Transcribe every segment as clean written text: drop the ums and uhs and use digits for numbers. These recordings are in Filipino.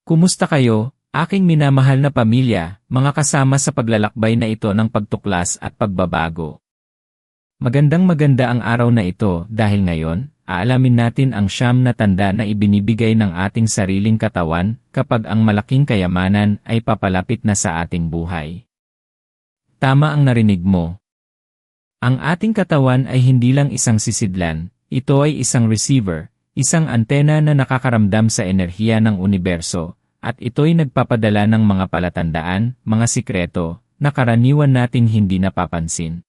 Kumusta kayo, aking minamahal na pamilya, mga kasama sa paglalakbay na ito ng pagtuklas at pagbabago. Magandang-maganda ang araw na ito dahil ngayon, aalamin natin ang siyam na tanda na ibinibigay ng ating sariling katawan kapag ang malaking kayamanan ay papalapit na sa ating buhay. Tama ang narinig mo. Ang ating katawan ay hindi lang isang sisidlan, ito ay isang receiver, isang antena na nakakaramdam sa enerhiya ng universo, at ito'y nagpapadala ng mga palatandaan, mga sikreto, na karaniwan nating hindi napapansin.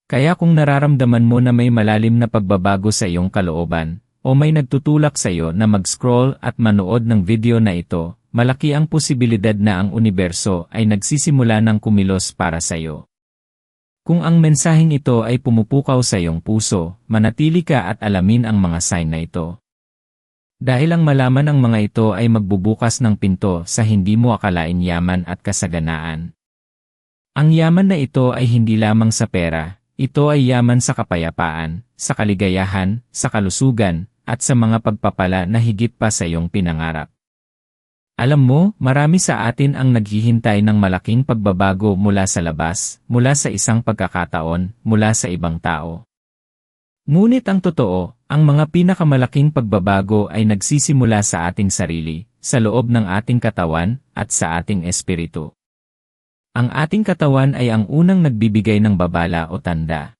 Kaya kung nararamdaman mo na may malalim na pagbabago sa iyong kalooban, o may nagtutulak sa iyo na mag-scroll at manood ng video na ito, malaki ang posibilidad na ang universo ay nagsisimula ng kumilos para sa iyo. Kung ang mensaheng ito ay pumupukaw sa iyong puso, manatili ka at alamin ang mga sign na ito. Dahil ang malaman ang mga ito ay magbubukas ng pinto sa hindi mo akalain yaman at kasaganaan. Ang yaman na ito ay hindi lamang sa pera, ito ay yaman sa kapayapaan, sa kaligayahan, sa kalusugan, at sa mga pagpapala na higit pa sa iyong pinangarap. Alam mo, marami sa atin ang naghihintay ng malaking pagbabago mula sa labas, mula sa isang pagkakataon, mula sa ibang tao. Ngunit ang totoo, ang mga pinakamalaking pagbabago ay nagsisimula sa ating sarili, sa loob ng ating katawan, at sa ating espiritu. Ang ating katawan ay ang unang nagbibigay ng babala o tanda.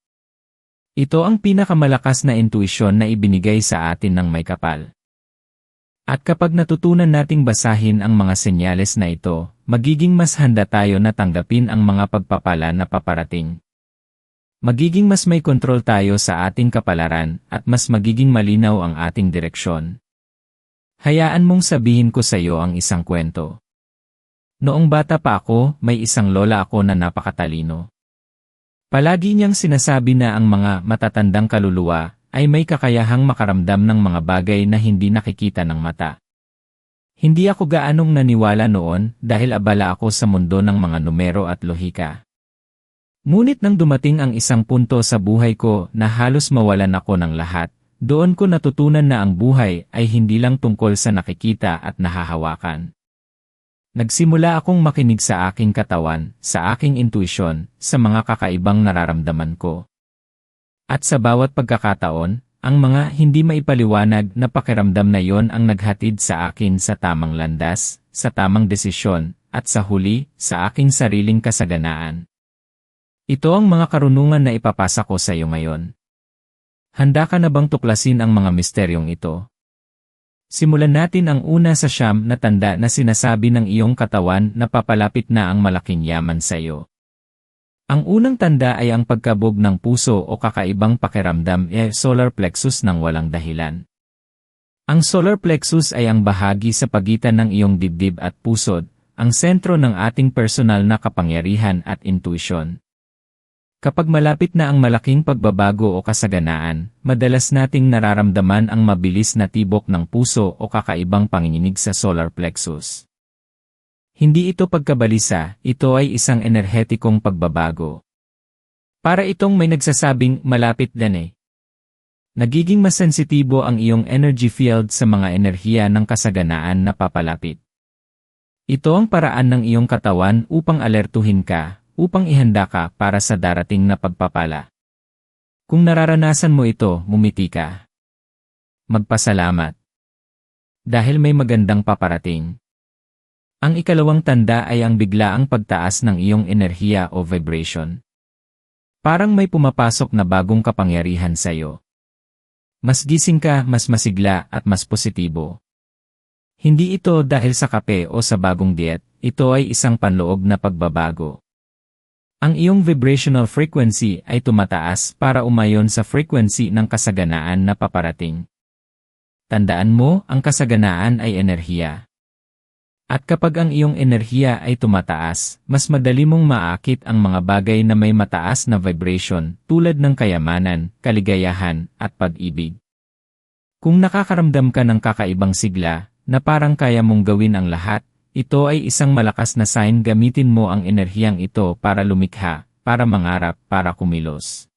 Ito ang pinakamalakas na intuisyon na ibinigay sa atin ng may kapal. At kapag natutunan nating basahin ang mga senyales na ito, magiging mas handa tayo na tanggapin ang mga pagpapala na paparating. Magiging mas may kontrol tayo sa ating kapalaran at mas magiging malinaw ang ating direksyon. Hayaan mong sabihin ko sa iyo ang isang kwento. Noong bata pa ako, may isang lola ako na napakatalino. Palagi niyang sinasabi na ang mga matatandang kaluluwa ay may kakayahang makaramdam ng mga bagay na hindi nakikita ng mata. Hindi ako gaanong naniwala noon dahil abala ako sa mundo ng mga numero at lohika. Ngunit nang dumating ang isang punto sa buhay ko na halos mawalan ako ng lahat, doon ko natutunan na ang buhay ay hindi lang tungkol sa nakikita at nahahawakan. Nagsimula akong makinig sa aking katawan, sa aking intuisyon, sa mga kakaibang nararamdaman ko. At sa bawat pagkakataon, ang mga hindi maipaliwanag na pakiramdam na yon ang naghatid sa akin sa tamang landas, sa tamang desisyon, at sa huli, sa aking sariling kasaganaan. Ito ang mga karunungan na ipapasa ko sa iyo ngayon. Handa ka na bang tuklasin ang mga misteryong ito? Simulan natin ang una sa siyam na tanda na sinasabi ng iyong katawan na papalapit na ang malaking yaman sa iyo. Ang unang tanda ay ang pagkabog ng puso o kakaibang pakiramdam solar plexus ng walang dahilan. Ang solar plexus ay ang bahagi sa pagitan ng iyong dibdib at pusod, ang sentro ng ating personal na kapangyarihan at intuisyon. Kapag malapit na ang malaking pagbabago o kasaganaan, madalas nating nararamdaman ang mabilis na tibok ng puso o kakaibang panginginig sa solar plexus. Hindi ito pagkabalisa, ito ay isang enerhetikong pagbabago. Para itong may nagsasabing malapit na eh. Nagiging mas sensitibo ang iyong energy field sa mga enerhiya ng kasaganaan na papalapit. Ito ang paraan ng iyong katawan upang alertuhin ka, upang ihanda ka para sa darating na pagpapala. Kung nararanasan mo ito, mumiti ka. Magpasalamat. Dahil may magandang paparating. Ang ikalawang tanda ay ang biglaang pagtaas ng iyong enerhiya o vibration. Parang may pumapasok na bagong kapangyarihan sa iyo. Mas gising ka, mas masigla at mas positibo. Hindi ito dahil sa kape o sa bagong diet, ito ay isang panloob na pagbabago. Ang iyong vibrational frequency ay tumataas para umayon sa frequency ng kasaganaan na paparating. Tandaan mo, ang kasaganaan ay enerhiya. At kapag ang iyong enerhiya ay tumataas, mas madali mong maakit ang mga bagay na may mataas na vibration tulad ng kayamanan, kaligayahan, at pag-ibig. Kung nakakaramdam ka ng kakaibang sigla, na parang kaya mong gawin ang lahat, ito ay isang malakas na sign. Gamitin mo ang enerhiyang ito para lumikha, para mangarap, para kumilos.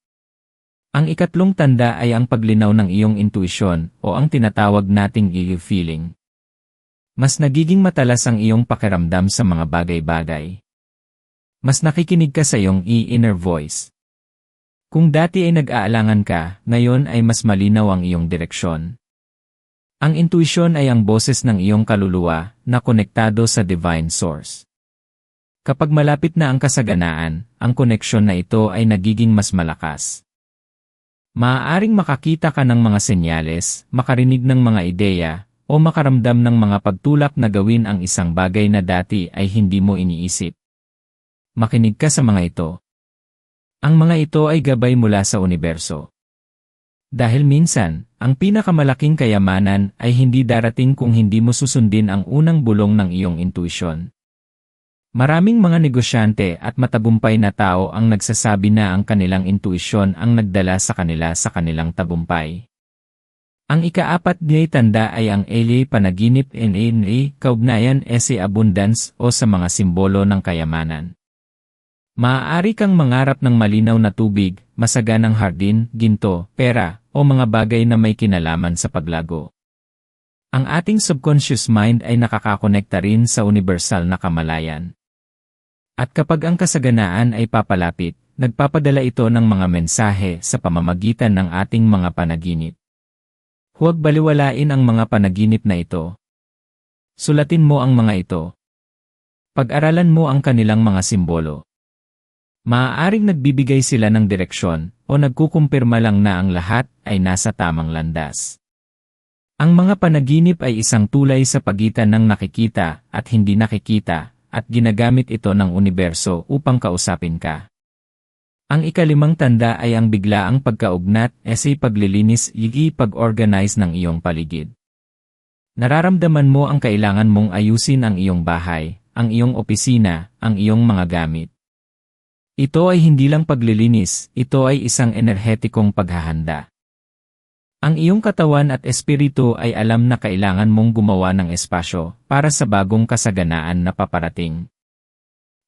Ang ikatlong tanda ay ang paglinaw ng iyong intuisyon o ang tinatawag nating feeling. Mas nagiging matalas ang iyong pakiramdam sa mga bagay-bagay. Mas nakikinig ka sa iyong inner voice. Kung dati ay nag-aalangan ka, ngayon ay mas malinaw ang iyong direksyon. Ang intuition ay ang boses ng iyong kaluluwa na konektado sa divine source. Kapag malapit na ang kasaganaan, ang koneksyon na ito ay nagiging mas malakas. Maaaring makakita ka ng mga senyales, makarinig ng mga ideya, o makaramdam ng mga pagtulak na gawin ang isang bagay na dati ay hindi mo iniisip. Makinig ka sa mga ito. Ang mga ito ay gabay mula sa universo. Dahil minsan, ang pinakamalaking kayamanan ay hindi darating kung hindi mo susundin ang unang bulong ng iyong intuition. Maraming mga negosyante at matagumpay na tao ang nagsasabi na ang kanilang intuisyon ang nagdala sa kanila sa kanilang tagumpay. Ang ika-4 niya'y tanda ay ang LA panaginip NA kaugnayan sa abundance o sa mga simbolo ng kayamanan. Maaari kang mangarap ng malinaw na tubig, masaganang hardin, ginto, pera, o mga bagay na may kinalaman sa paglago. Ang ating subconscious mind ay nakakakonekta rin sa universal na kamalayan. At kapag ang kasaganaan ay papalapit, nagpapadala ito ng mga mensahe sa pamamagitan ng ating mga panaginip. Huwag baliwalain ang mga panaginip na ito. Sulatin mo ang mga ito. Pag-aralan mo ang kanilang mga simbolo. Maaaring nagbibigay sila ng direksyon o nagkukumpirma lang na ang lahat ay nasa tamang landas. Ang mga panaginip ay isang tulay sa pagitan ng nakikita at hindi nakikita, at ginagamit ito ng universo upang kausapin ka. Ang ika-5 tanda ay ang biglaang pagkaugnat paglilinis pag-organize ng iyong paligid. Nararamdaman mo ang kailangan mong ayusin ang iyong bahay, ang iyong opisina, ang iyong mga gamit. Ito ay hindi lang paglilinis, ito ay isang enerhetikong paghahanda. Ang iyong katawan at espiritu ay alam na kailangan mong gumawa ng espasyo para sa bagong kasaganaan na paparating.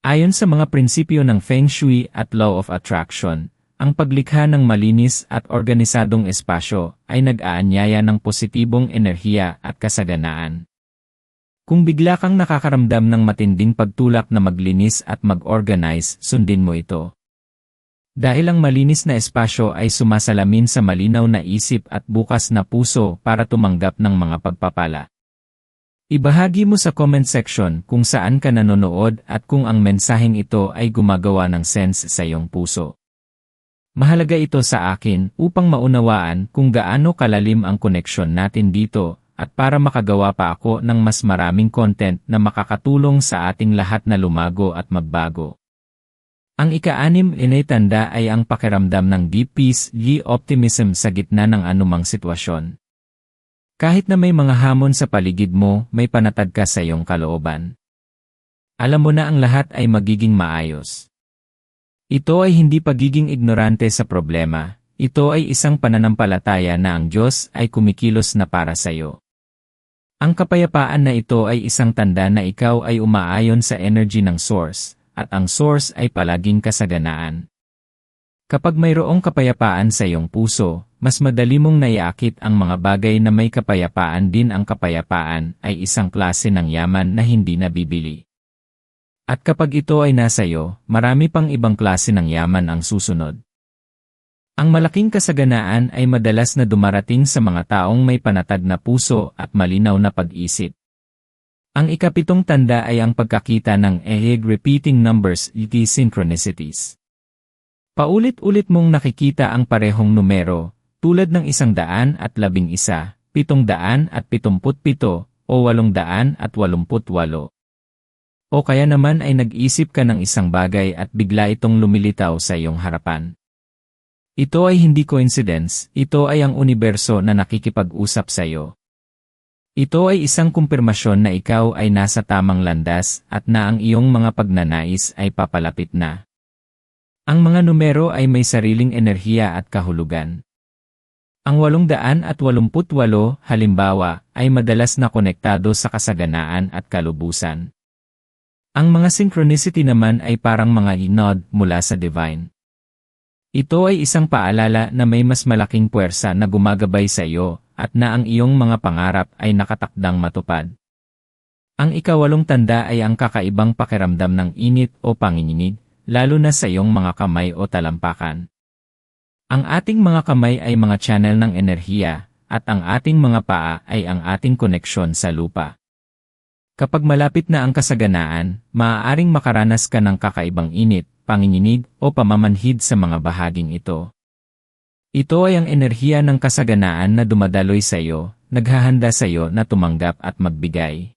Ayon sa mga prinsipyo ng Feng Shui at Law of Attraction, ang paglikha ng malinis at organisadong espasyo ay nag-aanyaya ng positibong enerhiya at kasaganaan. Kung bigla kang nakakaramdam ng matinding pagtulak na maglinis at mag-organize, sundin mo ito. Dahil ang malinis na espasyo ay sumasalamin sa malinaw na isip at bukas na puso para tumanggap ng mga pagpapala. Ibahagi mo sa comment section kung saan ka nanonood at kung ang mensaheng ito ay gumagawa ng sense sa iyong puso. Mahalaga ito sa akin upang maunawaan kung gaano kalalim ang koneksyon natin dito at para makagawa pa ako ng mas maraming content na makakatulong sa ating lahat na lumago at magbago. Ang ika-6 tanda ay ang pakiramdam ng deep peace, optimism sa gitna ng anumang sitwasyon. Kahit na may mga hamon sa paligid mo, may panatag ka sa iyong kalooban. Alam mo na ang lahat ay magiging maayos. Ito ay hindi pagiging ignorante sa problema, ito ay isang pananampalataya na ang Diyos ay kumikilos na para sa iyo. Ang kapayapaan na ito ay isang tanda na ikaw ay umaayon sa energy ng source, at ang source ay palaging kasaganaan. Kapag mayroong kapayapaan sa iyong puso, mas madali mong naiakit ang mga bagay na may kapayapaan din. Ang kapayapaan ay isang klase ng yaman na hindi nabibili. At kapag ito ay nasa iyo, marami pang ibang klase ng yaman ang susunod. Ang malaking kasaganaan ay madalas na dumarating sa mga taong may panatag na puso at malinaw na pag-isip. Ang ika-7 tanda ay ang pagkakita ng repeating numbers, synchronicities. Paulit-ulit mong nakikita ang parehong numero, tulad ng 111, 777, o 888. O kaya naman ay nag-isip ka ng isang bagay at bigla itong lumilitaw sa iyong harapan. Ito ay hindi coincidence, ito ay ang universo na nakikipag-usap sa iyo. Ito ay isang kumpirmasyon na ikaw ay nasa tamang landas at na ang iyong mga pagnanais ay papalapit na. Ang mga numero ay may sariling enerhiya at kahulugan. Ang 888, halimbawa, ay madalas na konektado sa kasaganaan at kalubusan. Ang mga synchronicity naman ay parang mga nod mula sa divine. Ito ay isang paalala na may mas malaking puwersa na gumagabay sa iyo at na ang iyong mga pangarap ay nakatakdang matupad. Ang ikawalong tanda ay ang kakaibang pakiramdam ng init o panginginig, lalo na sa iyong mga kamay o talampakan. Ang ating mga kamay ay mga channel ng enerhiya, at ang ating mga paa ay ang ating koneksyon sa lupa. Kapag malapit na ang kasaganaan, maaaring makaranas ka ng kakaibang init, panginginig o pamamanhid sa mga bahaging ito. Ito ay ang enerhiya ng kasaganaan na dumadaloy sa iyo, naghahanda sa iyo na tumanggap at magbigay.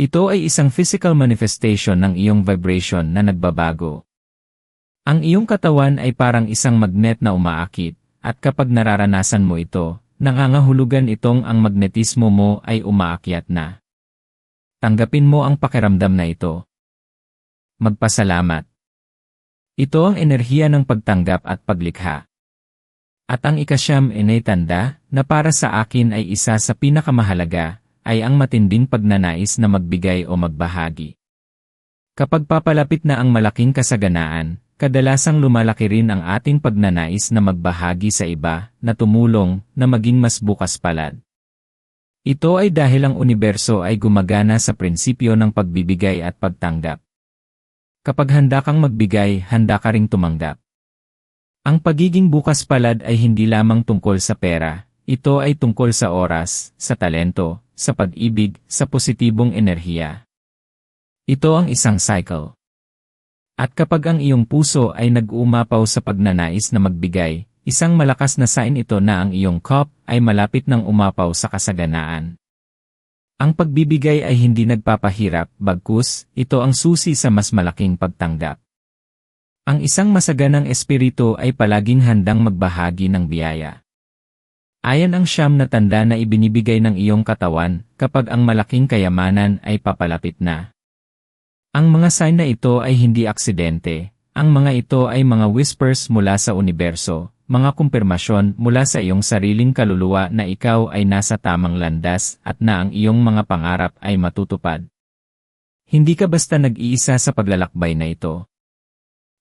Ito ay isang physical manifestation ng iyong vibration na nagbabago. Ang iyong katawan ay parang isang magnet na umaakit, at kapag nararanasan mo ito, nangangahulugan itong ang magnetismo mo ay umaakyat na. Tanggapin mo ang pakiramdam na ito. Magpasalamat. Ito ang enerhiya ng pagtanggap at paglikha. At ang ikasyam ay tanda na para sa akin ay isa sa pinakamahalaga, ay ang matinding pagnanais na magbigay o magbahagi. Kapag papalapit na ang malaking kasaganaan, kadalasang lumalaki rin ang ating pagnanais na magbahagi sa iba, na tumulong, na maging mas bukas palad. Ito ay dahil ang universo ay gumagana sa prinsipyo ng pagbibigay at pagtanggap. Kapag handa kang magbigay, handa ka ring tumanggap. Ang pagiging bukas palad ay hindi lamang tungkol sa pera, ito ay tungkol sa oras, sa talento, sa pag-ibig, sa positibong enerhiya. Ito ang isang cycle. At kapag ang iyong puso ay nag-uumapaw sa pagnanais na magbigay, isang malakas na sign ito na ang iyong cup ay malapit ng umapaw sa kasaganaan. Ang pagbibigay ay hindi nagpapahirap, bagkus, ito ang susi sa mas malaking pagtanggap. Ang isang masaganang espiritu ay palaging handang magbahagi ng biyaya. Ayan ang siyam na tanda na ibinibigay ng iyong katawan kapag ang malaking kayamanan ay papalapit na. Ang mga sign na ito ay hindi aksidente, ang mga ito ay mga whispers mula sa universo, mga kumpirmasyon mula sa iyong sariling kaluluwa na ikaw ay nasa tamang landas at na ang iyong mga pangarap ay matutupad. Hindi ka basta nag-iisa sa paglalakbay na ito.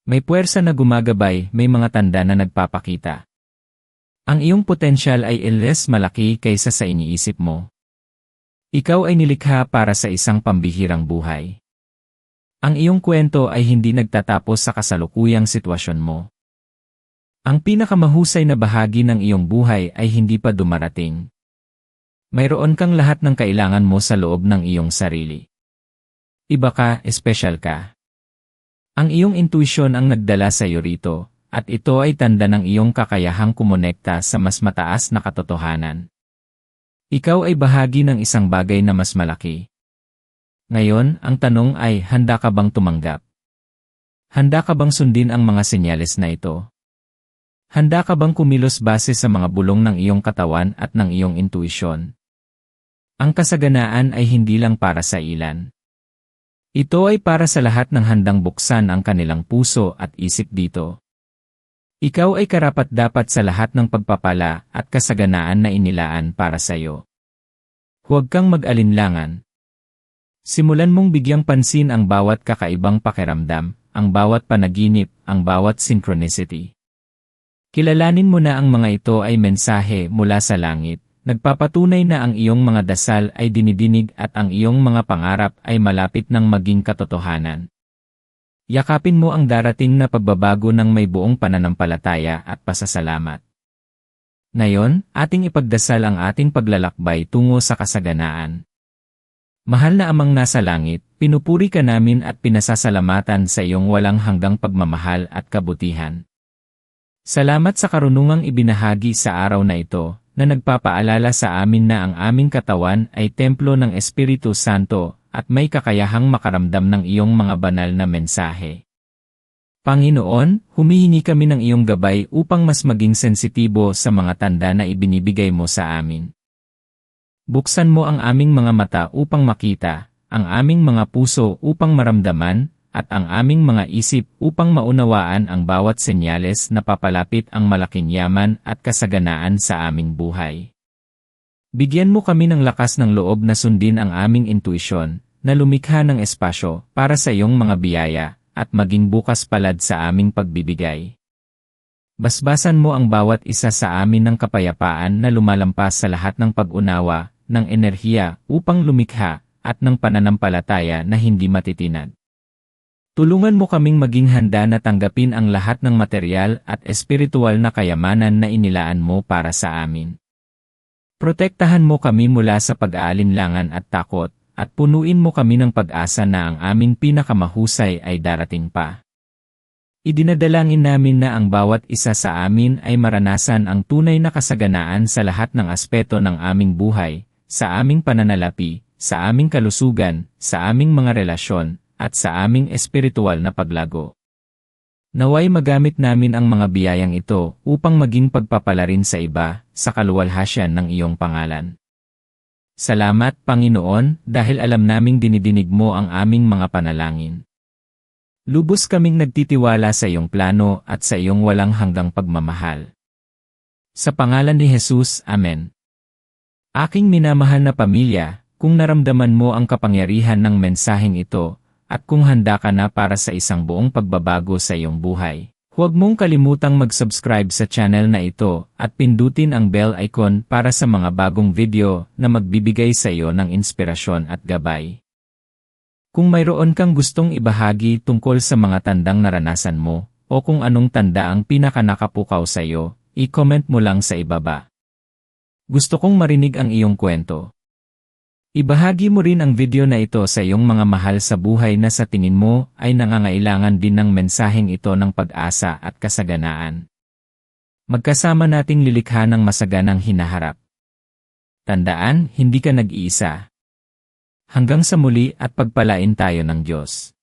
May puwersa na gumagabay, may mga tanda na nagpapakita. Ang iyong potensyal ay less malaki kaysa sa iniisip mo. Ikaw ay nilikha para sa isang pambihirang buhay. Ang iyong kwento ay hindi nagtatapos sa kasalukuyang sitwasyon mo. Ang pinakamahusay na bahagi ng iyong buhay ay hindi pa dumarating. Mayroon kang lahat ng kailangan mo sa loob ng iyong sarili. Iba ka, espesyal ka. Ang iyong intuisyon ang nagdala sa iyo rito. At ito ay tanda ng iyong kakayahang kumonekta sa mas mataas na katotohanan. Ikaw ay bahagi ng isang bagay na mas malaki. Ngayon, ang tanong ay, handa ka bang tumanggap? Handa ka bang sundin ang mga senyales na ito? Handa ka bang kumilos base sa mga bulong ng iyong katawan at ng iyong intuisyon? Ang kasaganaan ay hindi lang para sa ilan. Ito ay para sa lahat ng handang buksan ang kanilang puso at isip dito. Ikaw ay karapat-dapat sa lahat ng pagpapala at kasaganaan na inilaan para sa iyo. Huwag kang mag-alinlangan. Simulan mong bigyang pansin ang bawat kakaibang pakiramdam, ang bawat panaginip, ang bawat synchronicity. Kilalanin mo na ang mga ito ay mensahe mula sa langit, nagpapatunay na ang iyong mga dasal ay dinidinig at ang iyong mga pangarap ay malapit ng maging katotohanan. Yakapin mo ang darating na pagbabago ng may buong pananampalataya at pasasalamat. Ngayon, ating ipagdasal ang ating paglalakbay tungo sa kasaganaan. Mahal na Amang nasa langit, pinupuri ka namin at pinasasalamatan sa iyong walang hanggang pagmamahal at kabutihan. Salamat sa karunungang ibinahagi sa araw na ito, na nagpapaalala sa amin na ang aming katawan ay templo ng Espiritu Santo, at may kakayahang makaramdam ng iyong mga banal na mensahe. Panginoon, humihingi kami ng iyong gabay upang mas maging sensitibo sa mga tanda na ibinibigay mo sa amin. Buksan mo ang aming mga mata upang makita, ang aming mga puso upang maramdaman, at ang aming mga isip upang maunawaan ang bawat senyales na papalapit ang malaking yaman at kasaganaan sa aming buhay. Bigyan mo kami ng lakas ng loob na sundin ang aming intuisyon, na lumikha ng espasyo para sa iyong mga biyaya, at maging bukas palad sa aming pagbibigay. Basbasan mo ang bawat isa sa amin ng kapayapaan na lumalampas sa lahat ng pag-unawa, ng enerhiya, upang lumikha, at ng pananampalataya na hindi matitinag. Tulungan mo kaming maging handa na tanggapin ang lahat ng material at espiritual na kayamanan na inilaan mo para sa amin. Protektahan mo kami mula sa pag-aalinlangan at takot, at punuin mo kami ng pag-asa na ang aming pinakamahusay ay darating pa. Idinadalangin namin na ang bawat isa sa amin ay maranasan ang tunay na kasaganaan sa lahat ng aspeto ng aming buhay, sa aming pananalapi, sa aming kalusugan, sa aming mga relasyon, at sa aming espiritual na paglago. Naway magamit namin ang mga biyayang ito upang maging pagpapala rin sa iba, sa kaluwalhasyan ng iyong pangalan. Salamat, Panginoon, dahil alam naming dinidinig mo ang aming mga panalangin. Lubos kaming nagtitiwala sa iyong plano at sa iyong walang hanggang pagmamahal. Sa pangalan ni Jesus, Amen. Aking minamahal na pamilya, kung naramdaman mo ang kapangyarihan ng mensaheng ito, at kung handa ka na para sa isang buong pagbabago sa iyong buhay, huwag mong kalimutang mag-subscribe sa channel na ito at pindutin ang bell icon para sa mga bagong video na magbibigay sa iyo ng inspirasyon at gabay. Kung mayroon kang gustong ibahagi tungkol sa mga tandang naranasan mo, o kung anong tanda ang pinakanakapukaw sa iyo, i-comment mo lang sa ibaba. Gusto kong marinig ang iyong kwento. Ibahagi mo rin ang video na ito sa iyong mga mahal sa buhay na sa tingin mo ay nangangailangan din ng mensaheng ito ng pag-asa at kasaganaan. Magkasama nating lilikha ng masaganang hinaharap. Tandaan, hindi ka nag-iisa. Hanggang sa muli at pagpalain tayo ng Diyos.